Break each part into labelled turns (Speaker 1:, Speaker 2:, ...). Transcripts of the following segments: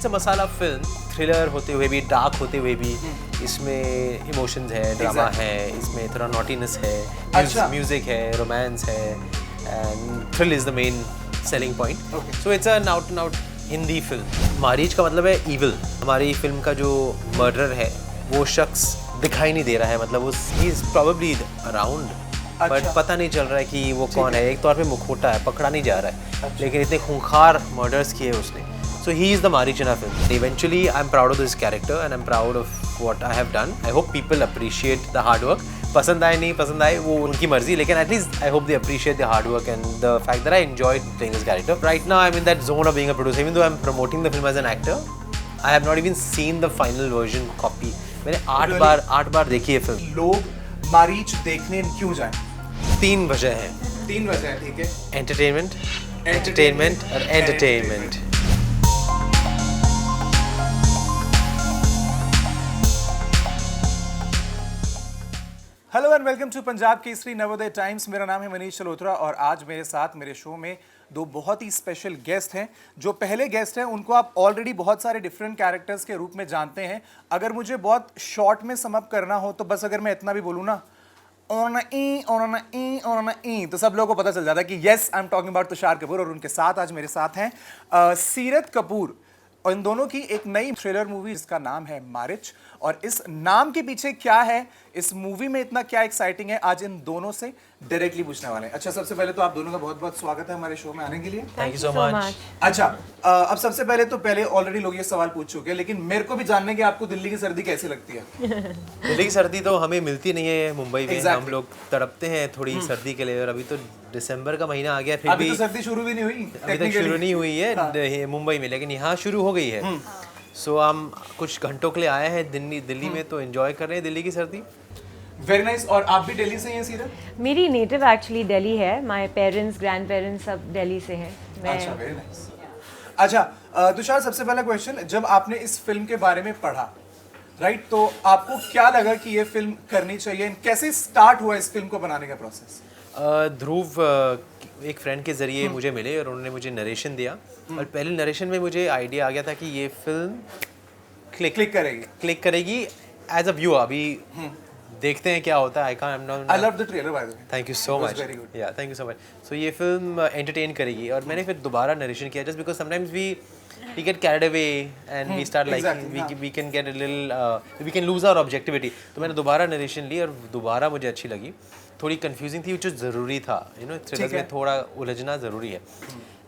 Speaker 1: It's a masala film, thriller होते हुए भी, डार्क होते हुए भी, इसमें इमोशंस है, ड्रामा है, इसमें थोड़ा नॉटीनेस है, म्यूजिक है, रोमांस है, and thrill is the main selling point. So it's an out and out Hindi film. Maarich का मतलब है ईविल. हमारी फिल्म का जो मर्डरर है वो शख्स दिखाई नहीं दे रहा है, मतलब he is probably around, but पता नहीं चल रहा है कि वो कौन है. एक तौर पे मुखौटा है, पकड़ा नहीं जा रहा है, लेकिन इतने खूंखार मर्डर्स किए उसने. So he is the Marich in a film. Eventually I am proud of this character and I am proud of what I have done. I hope people appreciate the hard work. पसंद आए नहीं पसंद आए वो उनकी मर्जी, लेकिन at least I hope they appreciate the hard work and the fact that I enjoyed playing this character. Right now I am in that zone of being a producer. Even though I am promoting the film as an actor, I have not even seen the final version copy. मैंने 8 बार देखी है film.
Speaker 2: लोग मारीच देखने क्यों जाएं?
Speaker 1: 3 वजह हैं.
Speaker 2: 3 वजह है, ठीक है.
Speaker 1: एंटरटेनमेंट और entertainment.
Speaker 2: Hello and welcome to Punjab Kesari Navodaya Times. मेरा नाम है मनीष चलोत्रा और आज मेरे साथ मेरे शो में 2 बहुत ही स्पेशल गेस्ट हैं. जो पहले गेस्ट हैं उनको आप ऑलरेडी बहुत सारे डिफरेंट कैरेक्टर्स के रूप में जानते हैं. अगर मुझे बहुत शॉर्ट में सम अप करना हो तो बस अगर मैं इतना भी बोलूँ ना, तो सब लोगों को पता चल जाता है कि yes I am talking about Tushar Kapoor. और उनके साथ आज मेरे साथ हैं सीरत कपूर. और इन दोनों की एक नई थ्रिलर मूवी जिसका नाम है मारिच. और इस नाम के पीछे क्या है, इस मूवी में इतना क्या एक्साइटिंग है, आज इन दोनों से डायरेक्टली पूछने वाले हैं. अच्छा, सबसे पहले तो आप दोनों का बहुत बहुत स्वागत है हमारे शो में आने के लिए.
Speaker 1: Thank you so much.
Speaker 2: अच्छा, अब सबसे पहले ऑलरेडी लोग ये सवाल पूछ चुके हैं, लेकिन मेरे को भी जानने की आपको दिल्ली की सर्दी कैसी लगती है?
Speaker 1: दिल्ली की सर्दी तो हमें मिलती नहीं है मुंबई में. हम लोग तड़पते हैं थोड़ी सर्दी के लिए. और अभी तो दिसंबर का महीना आ गया, फिर
Speaker 2: अभी तो सर्दी शुरू भी नहीं हुई.
Speaker 1: अभी तक शुरू नहीं हुई है मुंबई में, लेकिन यहाँ शुरू हो गई है. सो हम कुछ घंटों के लिए आए हैं दिल्ली में, तो एंजॉय कर रहे हैं दिल्ली की सर्दी.
Speaker 2: Very nice. और आप भी दिल्ली से हैं सीरत?
Speaker 3: मेरी नेटिव एक्चुअली दिल्ली है. माय पेरेंट्स, ग्रैंड पेरेंट्स सब दिल्ली से हैं.
Speaker 2: अच्छा, वेरी नाइस. अच्छा तुषार, सबसे पहला क्वेश्चन, जब आपने इस फिल्म के बारे में पढ़ा, राइट, तो आपको क्या लगा कि ये फिल्म करनी चाहिए? कैसे स्टार्ट हुआ इस फिल्म को बनाने का प्रोसेस?
Speaker 1: ध्रुव एक फ्रेंड के ज़रिए मुझे मिले और उन्होंने मुझे नरेशन दिया. और पहले नरेशन में मुझे आइडिया आ गया था कि ये फिल्म क्लिक करेगी एज अ व्यूअर. अभी देखते हैं क्या होता है.
Speaker 2: I love the trailer bye the way.
Speaker 1: Thank you so much. या थैंक यू सो मच. सो ये फिल्म एंटरटेन करेगी. और मैंने फिर दोबारा नरेशन किया, just because sometimes we get carried away and we start like we can get a little we can lose our objectivity. तो मैंने दोबारा नरेशन ली और दोबारा मुझे अच्छी लगी. थोड़ी कंफ्यूजिंग थी, जो ज़रूरी था. थ्रिलर्स में थोड़ा उलझना ज़रूरी है.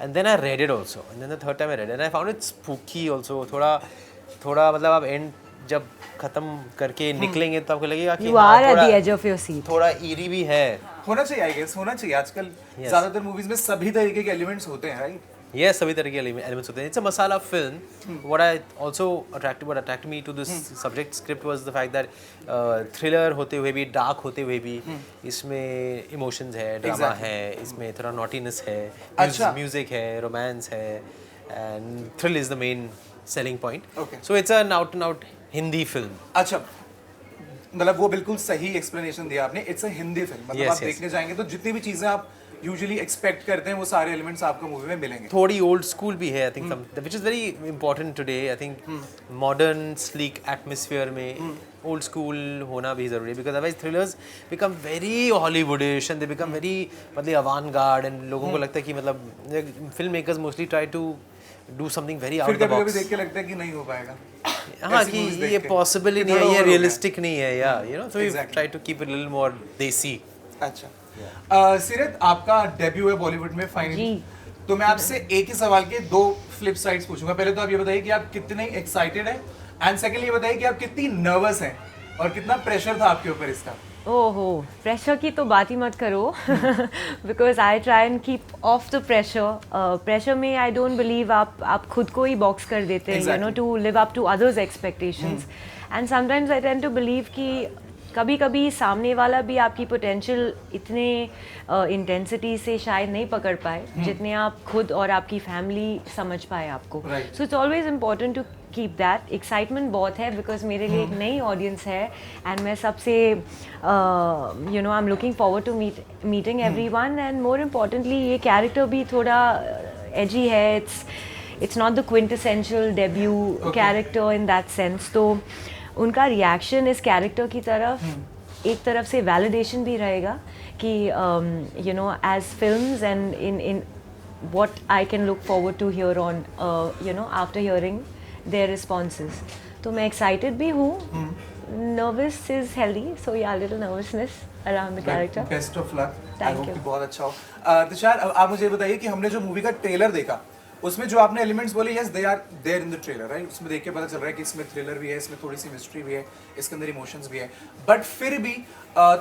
Speaker 1: And then I read it also, and then the third time I read and I found it spooky also. थोड़ा मतलब आप एंड जब खत्म करके निकलेंगे तो आपको लगेगा कि
Speaker 3: you are at the edge of your seat.
Speaker 1: थोड़ा ईरी भी है.
Speaker 2: होना चाहिए, आई गेस होना चाहिए. आजकल ज़्यादातर मूवीज में सभी तरीके के एलिमेंट्स होते हैं, राइट?
Speaker 1: Yes, सभी तरह के elements होते हैं. It's a masala film. What attracted me to this subject script was the fact that thriller होते हुए भी, dark होते हुए भी, इसमें emotions है, drama है, इसमें थोड़ा naughtiness है, music है, romance है, and thrill is the main selling point. So it's an out and out Hindi film.
Speaker 2: अच्छा, मतलब वो बिल्कुल सही explanation दिया आपने. It's a Hindi film. मतलब आप देखने जाएंगे तो जितनी भी चीजें आप यूजुअली एक्सपेक्ट करते हैं वो सारे एलिमेंट्स आपको मूवी में मिलेंगे.
Speaker 1: थोड़ी ओल्ड स्कूल भी है, I think, which is very important today. I think modern sleek atmosphere में ओल्ड स्कूल होना भी जरूरी है, because otherwise thrillers become very Hollywoodish and they become very मतलब अवांगार्ड. एंड लोगों को लगता है कि मतलब film makers mostly try to do something very out the box.
Speaker 2: देख के लगता है कि नहीं हो पाएगा.
Speaker 1: हाँ, कि ये पॉसिबल ही नहीं है, ये रियलिस्टिक नहीं है, या so we try to keep it little more desi.
Speaker 2: अच्छा, सीरत, आपका डेब्यू है बॉलीवुड में फाइनली. तो मैं आपसे एक ही सवाल के 2 फ्लिप साइड्स पूछूंगा. पहले तो आप ये बताइए कि आप कितने एक्साइटेड हैं, एंड सेकंडली ये बताइए कि आप कितनी नर्वस हैं और कितना प्रेशर था आपके ऊपर इसका.
Speaker 3: ओहो, प्रेशर की तो बात ही मत करो. Because I try and keep of the pressure. Pressure में आई डोंट बिलीव आप खुद को ही बॉक्स कर देते हैं, to live up to others expectations. And sometimes I tend to believe कि कभी कभी सामने वाला भी आपकी पोटेंशियल इतने इंटेंसिटी से शायद नहीं पकड़ पाए जितने आप खुद और आपकी फैमिली समझ पाए आपको. So it's always important to keep that. Excitement बहुत है बिकॉज मेरे लिए एक नई ऑडियंस है एंड मैं सबसे I am looking forward to meeting everyone. And more importantly ये कैरेक्टर भी थोड़ा एजी है. it's not the quintessential debut character in that sense. तो उनका reaction इस character की तरफ एक तरफ से validation भी रहेगा कि you know, as films and in what I can look forward to here on, you know, after hearing their responses. तो मैं excited भी हूँ. Nervous is healthy, so yeah, a little nervousness around the character.
Speaker 2: Best of luck.
Speaker 3: Thank
Speaker 2: I hope
Speaker 3: you.
Speaker 2: कि बहुत अच्छा हो. तुषार, आप मुझे बताइए कि हमने जो मूवी का ट्रेलर देखा उसमें जो आपने एलिमेंट्स बोले, yes they are there in the trailer, right? उसमें देख के पता चल रहा है कि इसमें थ्रिलर भी है, इसमें थोड़ी सी मिस्ट्री भी है, इसके अंदर इमोशंस भी है, बट फिर भी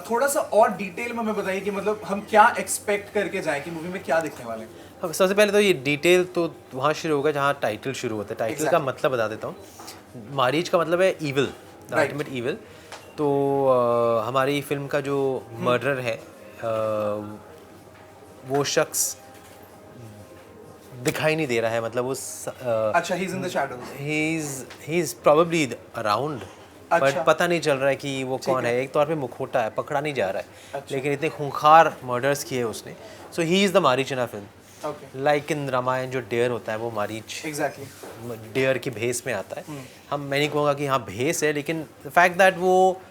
Speaker 2: थोड़ा सा और डिटेल में हमें बताइए कि मतलब हम क्या एक्सपेक्ट करके जाएं कि मूवी में क्या दिखने वाले हैं.
Speaker 1: सबसे पहले तो ये डिटेल तो वहाँ शुरू होगा जहाँ टाइटल शुरू होता है. टाइटल का मतलब बता देता हूँ. मारीच का मतलब है ईविल, द अल्टीमेट ईविल. तो हमारी फिल्म का जो मर्डरर है वो शख्स दिखाई नहीं दे रहा है. मतलब उस
Speaker 2: अच्छा, he is in the shadows,
Speaker 1: he is probably around, but पता नहीं चल रहा है कि वो कौन है. एक तौर पे मुखौटा है, पकड़ा नहीं जा रहा है. लेकिन इतने खूंखार मर्डर्स किए उसने. So he is the Marich in a film. Like in Ramayana जो डेयर होता है वो मारीच डेयर की भेस में आता है. मैं नहीं कहूँगा कि हाँ भेस है, लेकिन फैक्ट दैट वो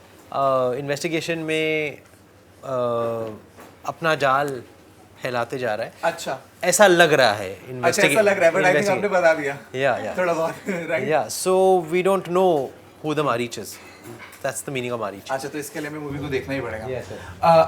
Speaker 1: इन्वेस्टिगेशन में अपना जाल फैलाते जा रहा है.
Speaker 2: अच्छा,
Speaker 1: ऐसा लग रहा है.
Speaker 2: अच्छा, ऐसा लग रहा है, बट आई थिंक आपने बता दिया.
Speaker 1: या
Speaker 2: थोड़ा बहुत, राइट?
Speaker 1: या so we don't know who the Maarich is. That's the meaning of Maarich.
Speaker 2: अच्छा, तो इसके लिए हमें मूवी को देखना ही पड़ेगा.
Speaker 1: Yes, sir.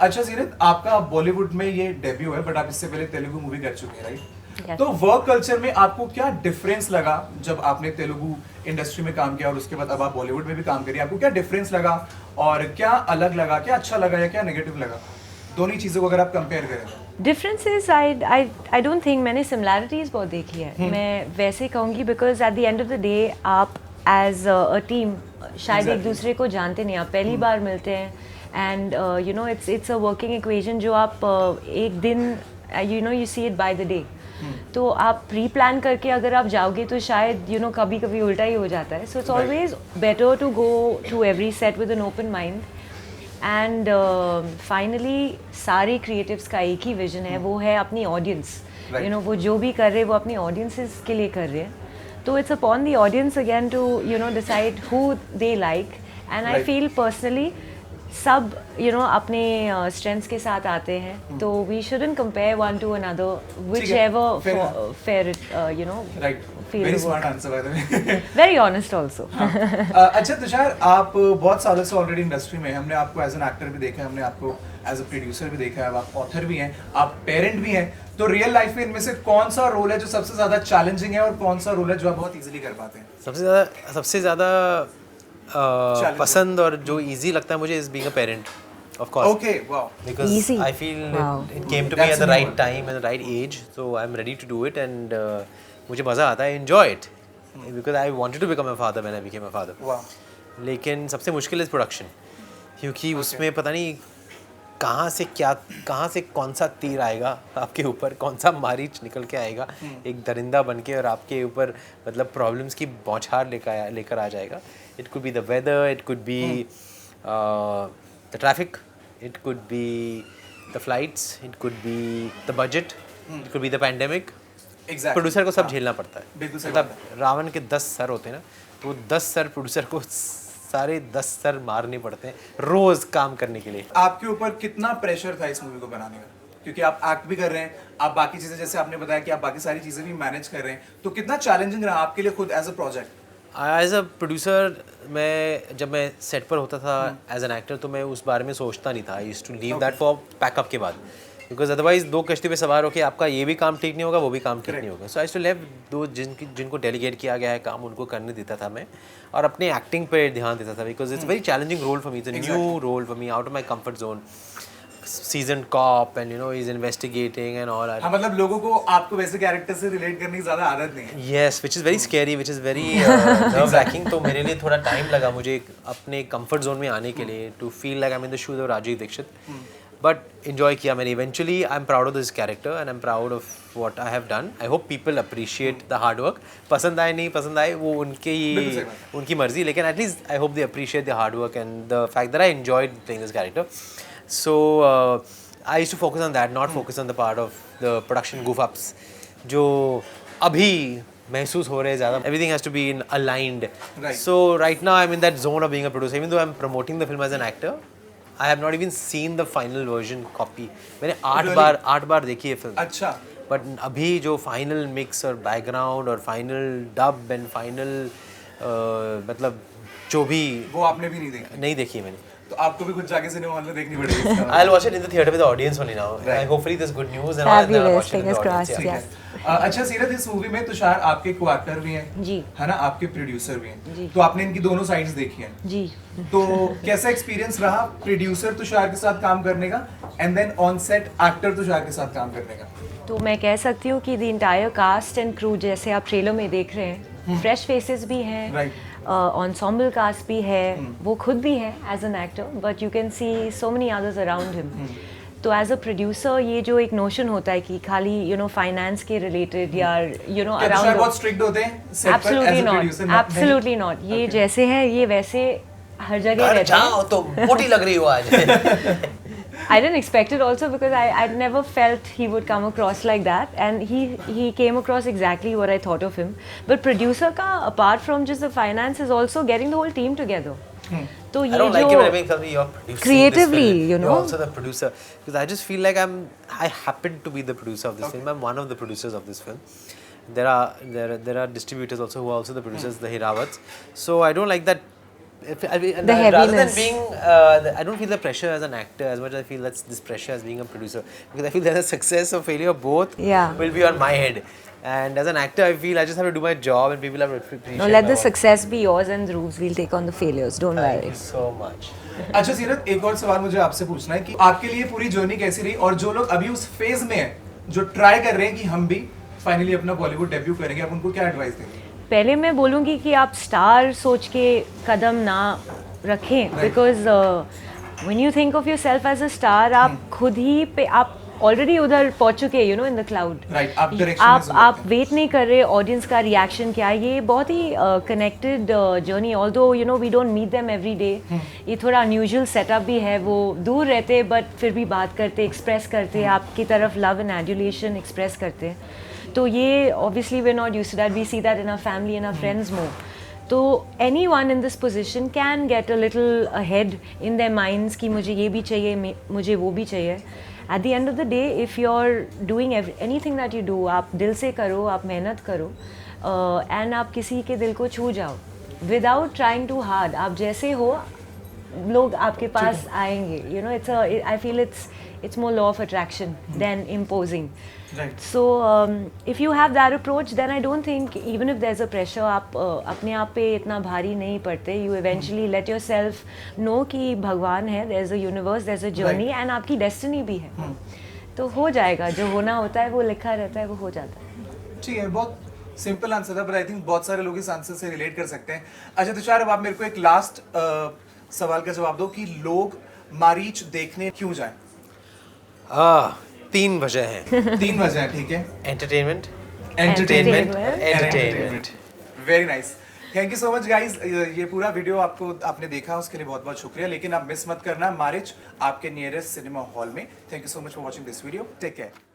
Speaker 2: अच्छा सीरत, आपका बॉलीवुड में ये डेब्यू है, बट आप इससे पहले तेलुगु मूवी कर चुके हैं, राइट?
Speaker 3: Yes.
Speaker 2: तो वर्क कल्चर में आपको क्या डिफरेंस लगा जब आपने तेलुगु इंडस्ट्री में काम किया और उसके बाद अब आप बॉलीवुड में भी काम करिए? आपको क्या डिफरेंस लगा और क्या अलग लगा, क्या अच्छा लगा या क्या नेगेटिव लगा? दोनों चीज़ों को अगर आप कंपेयर करें.
Speaker 3: Differences I don't think. मैंने सिमिलैरिटीज़ बहुत देखी है. मैं वैसे कहूँगी because at the end of the day आप एज अ टीम शायद एक दूसरे को जानते नहीं. आप पहली बार मिलते हैं and you know it's a working equation जो आप एक दिन you know you see it by the day. तो आप प्री प्लान करके अगर आप जाओगे तो शायद यू नो कभी कभी उल्टा ही हो जाता है. So it's always better to go to every set with an open mind. And finally सारे क्रिएटिव्स का एक ही विजन है, वो है अपनी ऑडियंस. यू नो वो जो भी कर रहे हैं वो अपनी ऑडियंसेस के लिए कर रहे हैं. तो it's upon the audience again to you know decide who they like. And I feel personally सब यू नो अपने स्ट्रेंथ्स के साथ आते हैं. तो we shouldn't compare one to another whichever fair you know feel.
Speaker 2: Very smart answer by the way.
Speaker 3: Very honest also.
Speaker 2: अच्छा तुषार, आप बहुत सालों से ऑलरेडी इंडस्ट्री में हैं. हमने आपको एज एन एक्टर भी देखा है, हमने आपको एज अ प्रोड्यूसर भी देखा है, आप ऑथर भी हैं, आप पेरेंट भी हैं. तो रियल लाइफ में इनमें से कौन सा रोल है जो सबसे ज्यादा चैलेंजिंग है और कौन सा रोल है जो आप बहुत इजीली कर पाते हैं?
Speaker 1: सबसे ज़्यादा पसंद और जो इजी लगता है मुझे is being a parent. Of course.
Speaker 2: Okay, wow.
Speaker 1: Because
Speaker 3: Easy.
Speaker 1: I feel
Speaker 3: Wow.
Speaker 1: it came to me at the right time and the right age, so I'm ready to do it and मुझे मज़ा आता है. Enjoy it because I wanted to become a father when I became a father.
Speaker 2: Wow.
Speaker 1: लेकिन सबसे मुश्किल है production, क्योंकि उसमें पता नहीं कहाँ से कौन सा तीर आएगा आपके ऊपर, कौन सा मारीच निकल के आएगा एक दरिंदा बन के और आपके ऊपर मतलब प्रॉब्लम्स की बौछार लेकर आ जाएगा. It could be the weather, it could be the traffic, it could be the flights, it could be the budget, it could be the pandemic.
Speaker 2: Exactly.
Speaker 1: Producer को सब झेलना पड़ता है.
Speaker 2: बिल्कुल सही
Speaker 1: मतलब रावण के 10 सर होते हैं ना, तो वो 10 सर प्रोड्यूसर को सारे 10 सर मारने पड़ते हैं रोज काम करने के लिए.
Speaker 2: आपके ऊपर कितना प्रेशर था इस मूवी को बनाने का? क्योंकि आप एक्ट भी कर रहे हैं, आप बाकी चीजें जैसे आपने बताया कि आप बाकी सारी चीजें भी मैनेज कर रहे हैं, तो कितना चैलेंजिंग रहा आपके लिए खुद as a project?
Speaker 1: As a producer जब मैं सेट पर होता था एज एन एक्टर तो मैं उस बारे में सोचता नहीं था. I used to leave that for pack up के बाद, बिकॉज अदरवाइज दो कश्ती पे सवार होकर आपका ये भी काम ठीक नहीं होगा, वो भी काम ठीक नहीं होगा. सो आई यूज्ड टू लेव दो जिनको डेलीगेट किया गया है काम उनको करने देता था मैं, और अपने एक्टिंग पे ध्यान देता था. Because it's very challenging role for me, it's a new role for me, out of my comfort zone. seasoned cop and you know he's investigating and all that.
Speaker 2: हाँ, मतलब लोगों को आपको वैसे कैरेक्टर से रिलेट करने की ज़्यादा आदत नहीं है.
Speaker 1: Yes, which is very scary, which is very nerve-wracking. तो मेरे लिए थोड़ा टाइम लगा मुझे अपने कंफर्ट जोन में आने के लिए, to feel like I'm in the shoes of Rajiv Dixit. But enjoy किया मैंने. Eventually, I'm proud of this character and I'm proud of what I have done. I hope people appreciate the hard work. पसंद आए नहीं पसंद आए वो उनकी मर्जी, लेकिन at least I hope they appreciate the hard work and the fact that I enjoyed playing this character. So I used to focus on that, not focus on the part of the production goof ups जो अभी महसूस हो रहे हैं ज़्यादा. Everything has to be in aligned.
Speaker 2: Right.
Speaker 1: So right now I'm in that zone of being a producer. Even though I'm promoting the film as an actor, I have not even seen the final version copy. मैंने 8 बार देखी है film.
Speaker 2: अच्छा.
Speaker 1: But अभी जो final mix और background और final dub and final मतलब जो भी
Speaker 2: वो आपने भी नहीं देखी
Speaker 1: मैंने.
Speaker 2: तो आपको भी कुछ जाके सिनेमा हॉल में देखनी पड़ेगी.
Speaker 1: I'll watch it in the theater with the audience only now.
Speaker 2: Right.
Speaker 1: Hopefully there's good news and I'll
Speaker 3: Fabulous,
Speaker 1: watch it in the
Speaker 3: fingers
Speaker 1: audience.
Speaker 3: crossed,
Speaker 1: Yeah.
Speaker 3: yes.
Speaker 2: अच्छा सीरत, इस मूवी में तुषार आपके को actor भी हैं
Speaker 3: जी.
Speaker 2: है ना, आपके प्रोड्यूसर भी
Speaker 3: जी.
Speaker 2: हैं, तो आपने इनकी दोनों साइड्स देखी हैं
Speaker 3: जी.
Speaker 2: तो कैसा एक्सपीरियंस रहा प्रोड्यूसर तुषार के साथ काम करने का and then on set actor Tushar के साथ काम करने का?
Speaker 3: तो मैं कह सकती हूँ कि the entire cast and crew जैसे आप ट्रेलर में देख रहे हैं, फ्रेश फेसेस भी हैं,
Speaker 2: Right.
Speaker 3: ensemble कास्ट भी है, वो खुद भी है as an actor, but you can see so many others around him. तो एज अ प्रोड्यूसर ये जो एक नोशन होता है कि खाली फाइनेंस के रिलेटेड या
Speaker 2: क्या तुषार बहुत स्ट्रिक्ट होते हैं set पर
Speaker 3: absolutely
Speaker 2: as a
Speaker 3: not,
Speaker 2: producer? नहीं?
Speaker 3: Absolutely not. ये जैसे हैं ये वैसे हर जगह
Speaker 1: घर
Speaker 3: रहते हैं.
Speaker 1: जाओ तो मोटी लग रही हो आज.
Speaker 3: I didn't expect it also because I never felt he would come across like that, and he came across exactly what I thought of him. But producer का apart from just the finance is also getting the whole team together. तो
Speaker 1: I
Speaker 3: ये
Speaker 1: don't like it when everyone tells me you're producing
Speaker 3: creatively,
Speaker 1: this film.
Speaker 3: you know.
Speaker 1: You're also the producer, because I just feel like I happen to be the producer of this film. I'm one of the producers of this film. There are distributors also who are also the producers, the Hirawats. So I don't like that. Rather than
Speaker 3: heaviness.
Speaker 1: being, I don't feel the pressure as an actor as much as I feel that's this pressure as being a producer, because I feel that the success or failure both
Speaker 3: Yeah.
Speaker 1: will be on my head. And as an actor, I feel I just have to do my job, and people have to appreciate
Speaker 3: No, let
Speaker 1: my
Speaker 3: the
Speaker 1: work.
Speaker 3: success be yours and Dhruv, we'll take on the failures. Don't
Speaker 1: Thank
Speaker 3: worry.
Speaker 1: you so much.
Speaker 2: अच्छा सीरत, एक और सवाल मुझे आपसे पूछना है कि आपके लिए पूरी जर्नी कैसी रही, और जो लोग अभी उस फेज में हैं जो ट्राई कर रहे हैं कि हम भी फाइनली अपना बॉलीवुड डेब्यू करेंगे, आप उनको क्या एडवाइस देंगे?
Speaker 3: पहले मैं बोलूँगी कि आप स्टार सोच के कदम ना रखें, because when you think of yourself as a star, आप खुद ही पे आप ऑलरेडी उधर पहुंच चुके हैं, इन द क्लाउड.
Speaker 2: Right, आप direction में zoom
Speaker 3: आप
Speaker 2: करते हैं.
Speaker 3: वेट नहीं कर रहे ऑडियंस का रिएक्शन क्या है. ये बहुत ही connected journey, although we don't meet them every day. ये थोड़ा अनयूजुअल सेटअप भी है. वो दूर रहते बट फिर भी बात करते, एक्सप्रेस करते, आपकी तरफ लव एंड एडुलेशन एक्सप्रेस करते. तो ये obviously we are not used to that. We see that in our family and our friends more. तो anyone in this position can get a little ahead in their minds कि मुझे ये भी चाहिए, मुझे वो भी चाहिए. At the end of the day, if you're doing anything that you do, आप दिल से करो, आप मेहनत करो, and आप किसी के दिल को छू जाओ without trying too hard. आप जैसे हो लोग आपके पास आएंगे. I feel it's more law of attraction than imposing.
Speaker 2: Right.
Speaker 3: So if you have that approach, then I don't think even if there's a pressure, आप अपने आप पे इतना भारी नहीं पड़ते. You eventually let yourself know कि भगवान है, there's a universe, there's a journey, and आपकी destiny भी है. तो हो जाएगा, जो होना होता है वो लिखा रहता है, वो हो जाता है.
Speaker 2: ठीक है, बहुत सिंपल आंसर था, पर आई थिंक बहुत सारे लोग इस आंसर से रिलेट कर सकते हैं. अच्छा तुषार, अब आप मेरे को एक लास्ट सवाल का जवाब दो कि लोग मारीच देखने क्यों जाएं?
Speaker 1: 3 वजह हैं.
Speaker 2: 3 वजह हैं, ठीक है.
Speaker 1: Entertainment.
Speaker 3: Entertainment.
Speaker 2: Very nice. Thank you so much guys. ये पूरा वीडियो आपने देखा, उसके लिए बहुत बहुत शुक्रिया. लेकिन आप मिस मत करना मारिच आपके नियरेस्ट सिनेमा हॉल में. Thank you so much for watching this video. Take care.